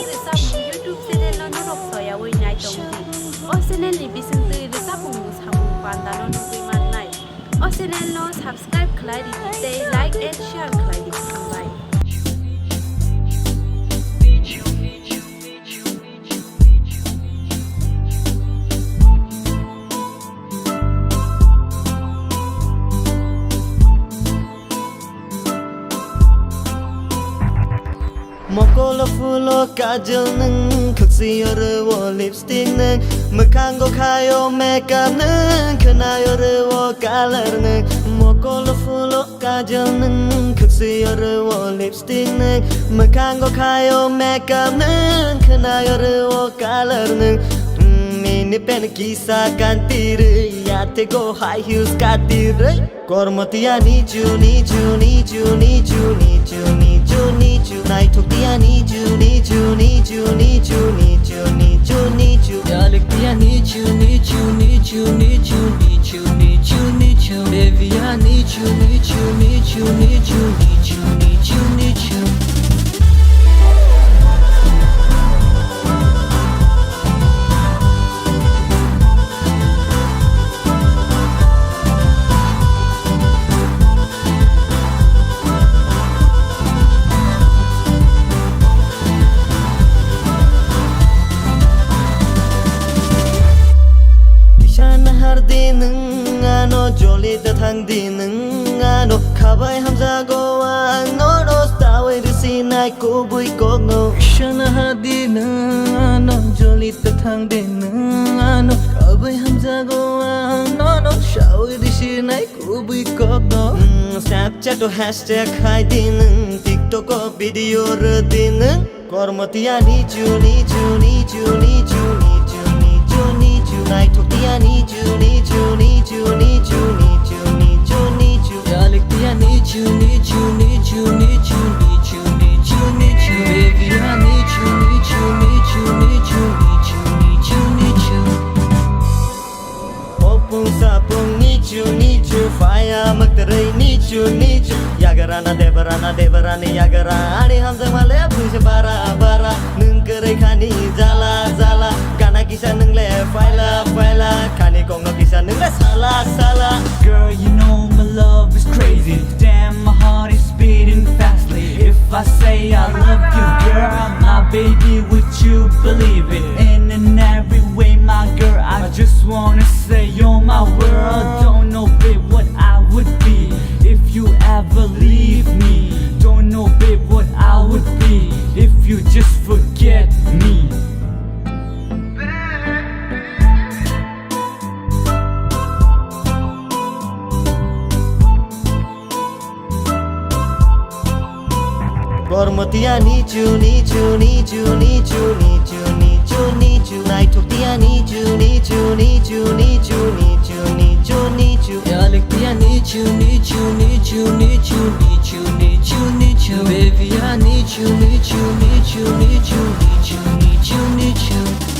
resap YouTube channel no norok soya woi nai tongdi. O channel ni bisingtui resap ung samung panda no nugui man nai. O channel no subscribe khlai di te like and share khlai di sambai. Mokolo fulo kajal nung Kuksi wo lipstick nung Mekango kayo makeup nung Kenayo wo color nung Mokolo fulo kajal nung Kuksi wo lipstick nung Mekango kayo makeup nung Kenayo wo color nung Mini pen kisa kantire Yate go high heels katire Kormotia nichu nichu nichu nichu nichu nichu nichu Naitokia nichu nichu nichu nichu nichu nichu nichu Yalektia nichu nichu nichu nichu nichu nichu nichu Devia nichu nichu nichu nichu nichu nichu nichu Jolly the thang di nung ano Kabai hamza go ano no Stawe di sinai ko bui ko no Shana hadi nung ano Jolly the thang di nung ano Kabai hamza go ano no Shawe di sinai ko bui ko no Snapchat o hashtag hai di nung TikTok o video re di nung Kormotia nichu nichu nichu nichu nichu nichu nichu Naitokia nichu nichu nichu nichu nichu nichu nichu Yalektia nichu nichu nichu nichu nichu nichu nichu Devia nichu nichu nichu nichu nichu nichu nichu Opung sapung nichu nichu Faya magtarai nichu nichu Yagarana devarani yagara Ani hamzang malaya punya bara bara Nungkerai khani jala jala Kana kisah nung le faila faila Kani kongo kisah nung le salah salah Girl, you know my love is crazy. Damn, my heart is beating fastly. If I say I love you, girl, my baby, would you believe it? In every way, my girl, I just wanna say you're my world. Don't know, babe, what I would be if you ever leave me. Don't know, babe, what I would be if you just forget me. Kormotia nichu nichu nichu nichu nichu nichu nichu Naitokia nichu nichu nichu nichu nichu nichu nichu Yalektia nichu nichu nichu nichu nichu nichu nichu Devia nichu nichu nichu nichu nichu nichu nichu